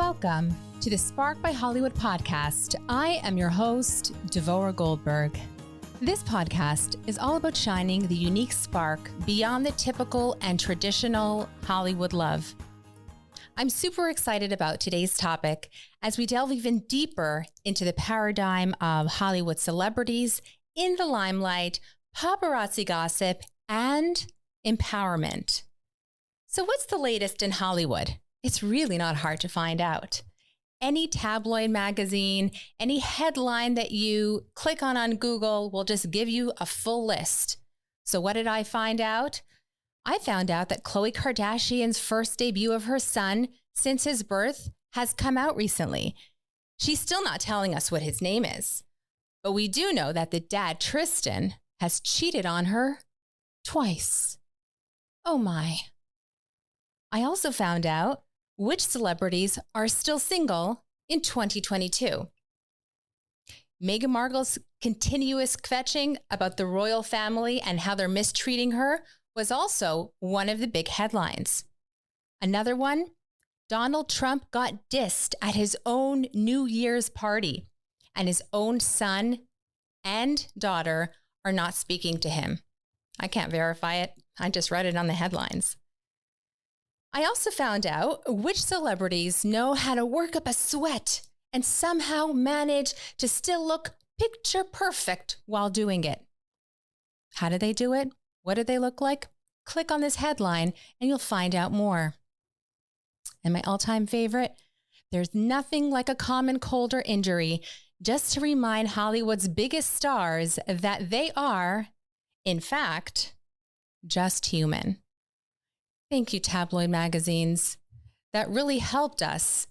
Welcome to the Spark by Hollywood podcast. I am your host, Devorah Goldberg. This podcast is all about shining the unique spark beyond the typical and traditional Hollywood love. I'm super excited about today's topic as we delve even deeper into the paradigm of Hollywood celebrities in the limelight, paparazzi gossip, and empowerment. So what's the latest in Hollywood? It's really not hard to find out. Any tabloid magazine, any headline that you click on Google will just give you a full list. So what did I find out? I found out that Khloe Kardashian's first debut of her son since his birth has come out recently. She's still not telling us what his name is, but we do know that the dad, Tristan, has cheated on her twice. Oh my. I also found out which celebrities are still single in 2022. Meghan Markle's continuous kvetching about the royal family and how they're mistreating her was also one of the big headlines. Another one, Donald Trump got dissed at his own New Year's party, and his own son and daughter are not speaking to him. I can't verify it. I just read it on the headlines. I also found out which celebrities know how to work up a sweat and somehow manage to still look picture perfect while doing it. How do they do it? What do they look like? Click on this headline and you'll find out more. And my all-time favorite, there's nothing like a common cold or injury just to remind Hollywood's biggest stars that they are, in fact, just human. Thank you, tabloid magazines. That really helped us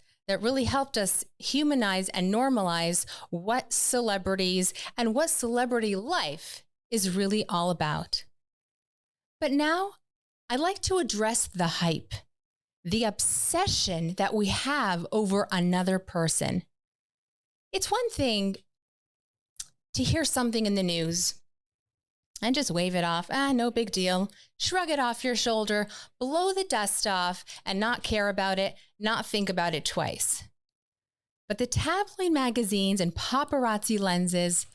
humanize and normalize what celebrities and what celebrity life is really all about. But now I'd like to address the hype, the obsession that we have over another person. It's one thing to hear something in the news and just wave it off. No big deal. Shrug it off your shoulder, blow the dust off, and not care about it, not think about it twice. But the tabloid magazines and paparazzi lenses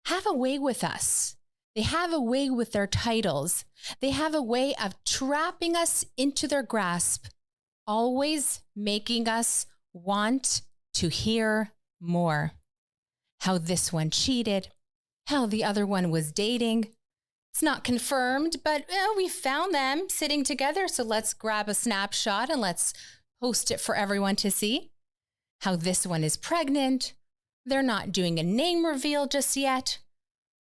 have a way with us. They have a way with their titles. They have a way of trapping us into their grasp, always making us want to hear more. How this one cheated, how the other one was dating. It's not confirmed, but we found them sitting together, so let's grab a snapshot and let's post it for everyone to see. How this one is pregnant, they're not doing a name reveal just yet,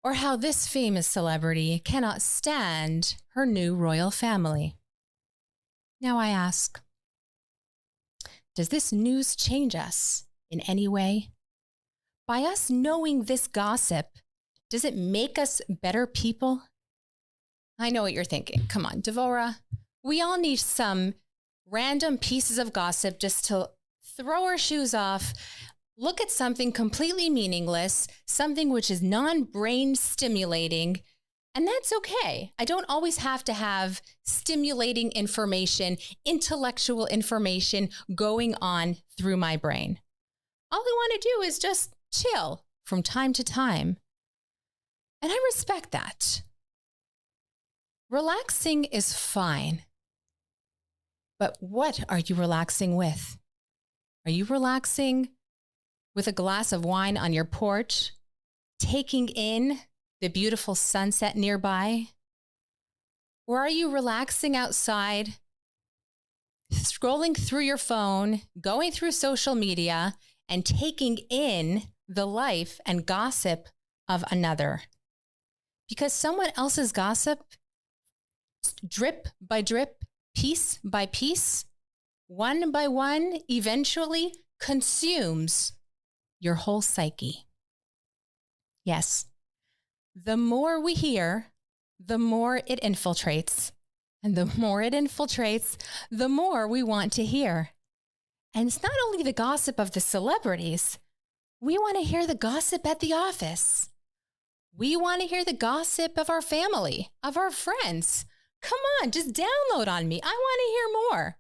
or how this famous celebrity cannot stand her new royal family. Now I ask, does this news change us in any way? By us knowing this gossip, does it make us better people? I know what you're thinking. Come on, Devorah. We all need some random pieces of gossip just to throw our shoes off, look at something completely meaningless, something which is non-brain stimulating, and that's okay. I don't always have to have stimulating information, intellectual information going on through my brain. All I want to do is just chill from time to time. And I respect that. Relaxing is fine. But what are you relaxing with? Are you relaxing with a glass of wine on your porch, taking in the beautiful sunset nearby? Or are you relaxing outside, scrolling through your phone, going through social media, and taking in the life and gossip of another? Because someone else's gossip, drip by drip, piece by piece, one by one, eventually consumes your whole psyche. Yes, the more we hear, the more it infiltrates. And the more it infiltrates, the more we want to hear. And it's not only the gossip of the celebrities. We want to hear the gossip at the office. We want to hear the gossip of our family, of our friends. Come on, just download on me. I want to hear more.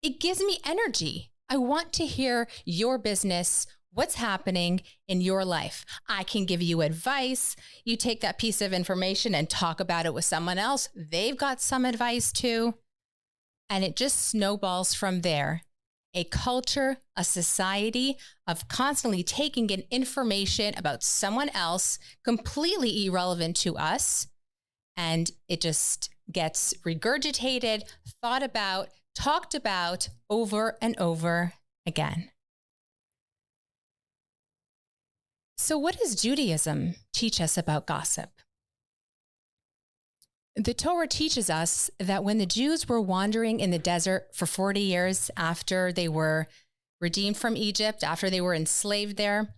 It gives me energy. I want to hear your business, what's happening in your life. I can give you advice. You take that piece of information and talk about it with someone else. They've got some advice too. And it just snowballs from there. A culture, a society of constantly taking in information about someone else, completely irrelevant to us. And it just gets regurgitated, thought about, talked about over and over again. So what does Judaism teach us about gossip? The Torah teaches us that when the Jews were wandering in the desert for 40 years after they were redeemed from Egypt, after they were enslaved there,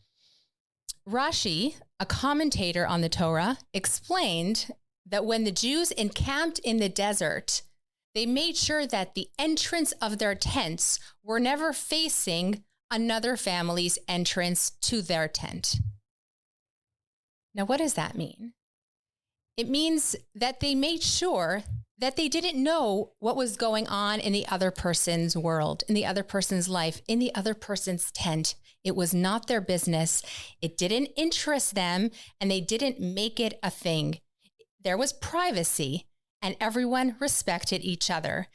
Rashi, a commentator on the Torah, explained that when the Jews encamped in the desert, they made sure that the entrance of their tents were never facing another family's entrance to their tent. Now, what does that mean? It means that they made sure that they didn't know what was going on in the other person's world, in the other person's life, in the other person's tent. It was not their business. It didn't interest them, and they didn't make it a thing. There was privacy, and everyone respected each other.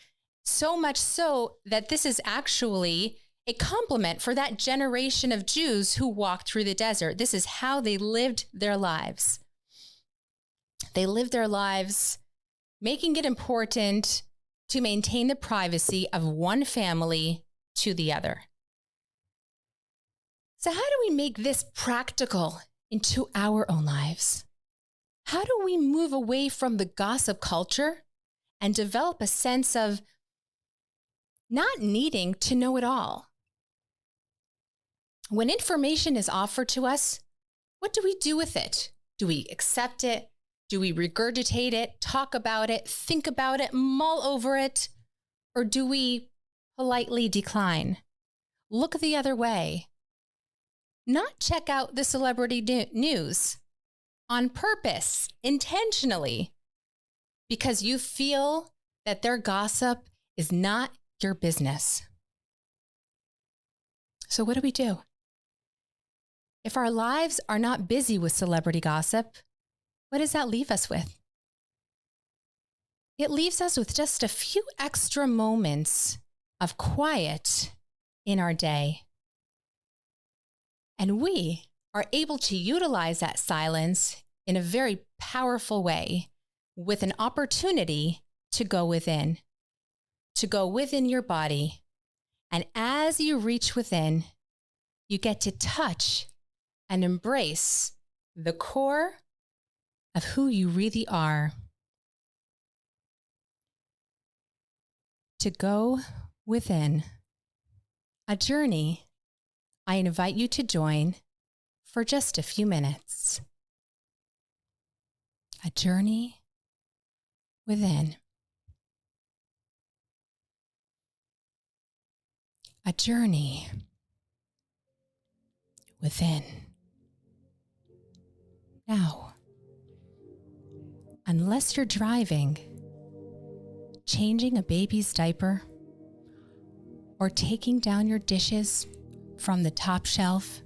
So much so that this is actually a compliment for that generation of Jews who walked through the desert. This is how they lived their lives. They lived their lives making it important to maintain the privacy of one family to the other. So how do we make this practical into our own lives? How do we move away from the gossip culture and develop a sense of not needing to know it all? When information is offered to us, what do we do with it? Do we accept it? Do we regurgitate it, talk about it, think about it, mull over it? Or do we politely decline? Look the other way. Not check out the celebrity news on purpose, intentionally, because you feel that their gossip is not your business. So what do we do? If our lives are not busy with celebrity gossip, what does that leave us with? It leaves us with just a few extra moments of quiet in our day. And we are able to utilize that silence in a very powerful way with an opportunity to go within your body. And as you reach within, you get to touch and embrace the core of who you really are. To go within, a journey I invite you to join for just a few minutes. A journey within. A journey within. Now, unless you're driving, changing a baby's diaper, or taking down your dishes from the top shelf,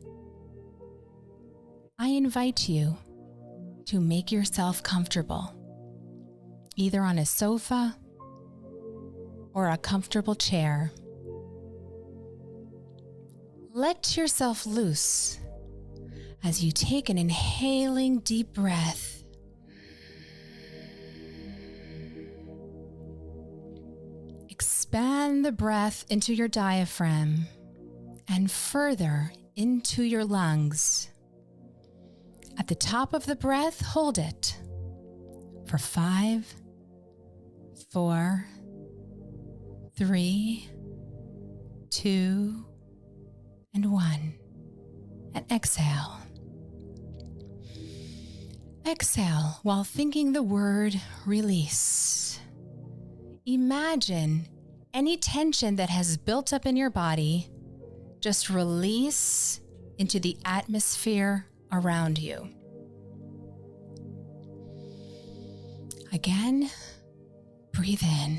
I invite you to make yourself comfortable, either on a sofa or a comfortable chair. Let yourself loose as you take an inhaling deep breath. Expand the breath into your diaphragm and further into your lungs. At the top of the breath, hold it for 5, 4, 3, 2, and 1. And exhale. Exhale while thinking the word release. Imagine any tension that has built up in your body, just release into the atmosphere around you. Again, breathe in.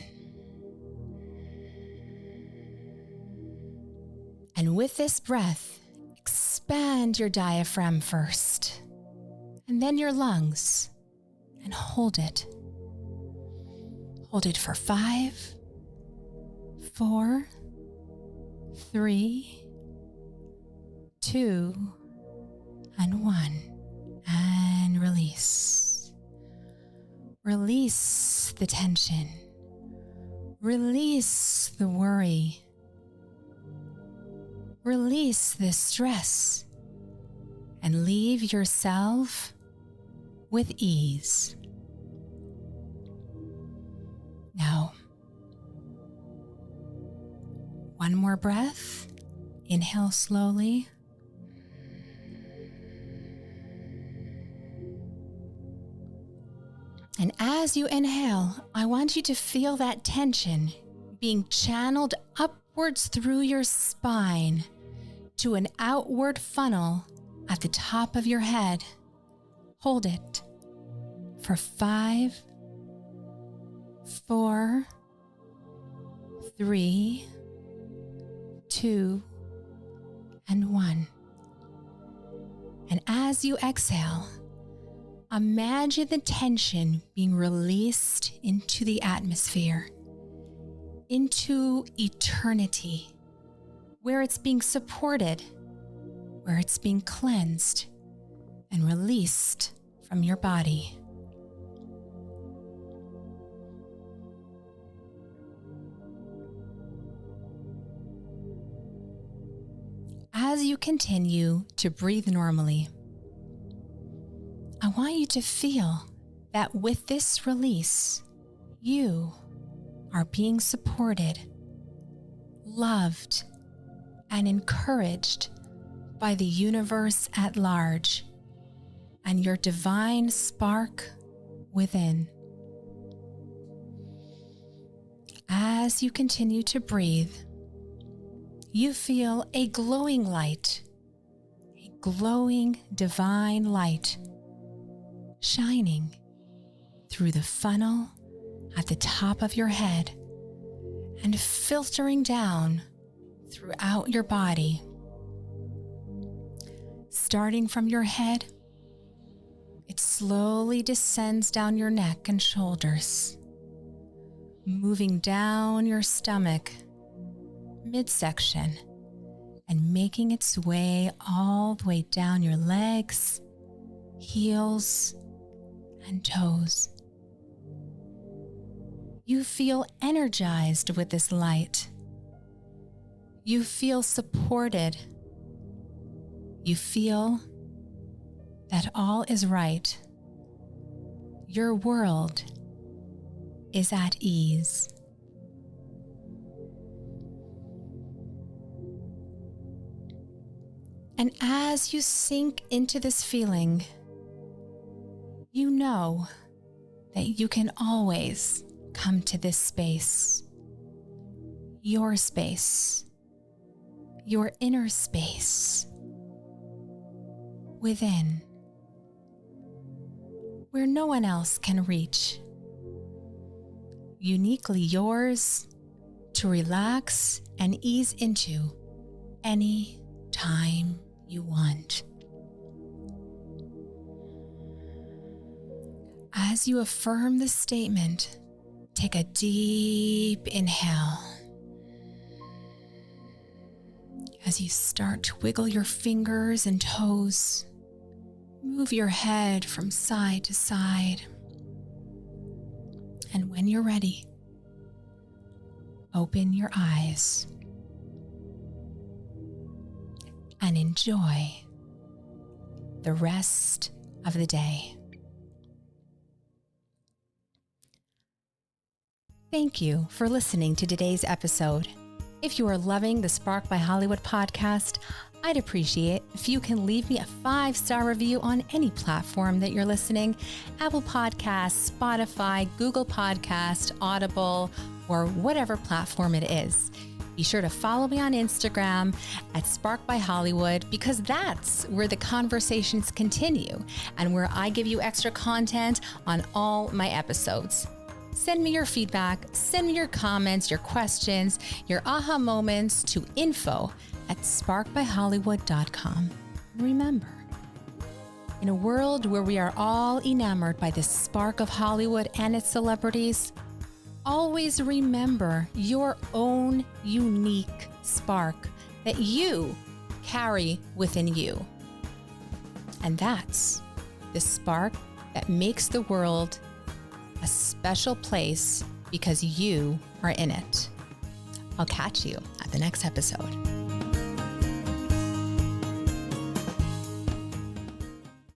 And with this breath, expand your diaphragm first, and then your lungs, and hold it. Hold it for 5, 4, 3, 2, and 1. And release. Release the tension. Release the worry. Release the stress. And leave yourself with ease. Now, one more breath. Inhale slowly. And as you inhale, I want you to feel that tension being channeled upwards through your spine to an outward funnel at the top of your head. Hold it for 5, 4, 3, 2, and 1. And as you exhale, imagine the tension being released into the atmosphere, into eternity, where it's being supported, where it's being cleansed and released from your body. As you continue to breathe normally, I want you to feel that with this release, you are being supported, loved, and encouraged by the universe at large and your divine spark within. As you continue to breathe, you feel a glowing light, a glowing divine light shining through the funnel at the top of your head and filtering down throughout your body. Starting from your head, it slowly descends down your neck and shoulders, moving down your stomach, midsection, and making its way all the way down your legs, heels, and toes. You feel energized with this light. You feel supported. You feel that all is right. Your world is at ease. And as you sink into this feeling, you know that you can always come to this space, your inner space, within, where no one else can reach, uniquely yours to relax and ease into any time you want. As you affirm this statement, take a deep inhale. As you start to wiggle your fingers and toes, move your head from side to side. And when you're ready, open your eyes and enjoy the rest of the day. Thank you for listening to today's episode. If you are loving the Spark by Hollywood podcast, I'd appreciate if you can leave me a 5-star review on any platform that you're listening: Apple Podcasts, Spotify, Google Podcast, Audible, or whatever platform it is. Be sure to follow me on Instagram at Spark by Hollywood, because that's where the conversations continue and where I give you extra content on all my episodes. Send me your feedback, send me your comments, your questions, your aha moments to info at sparkbyhollywood.com. Remember, in a world where we are all enamored by the spark of Hollywood and its celebrities, always remember your own unique spark that you carry within you. And that's the spark that makes the world a special place because you are in it. I'll catch you at the next episode.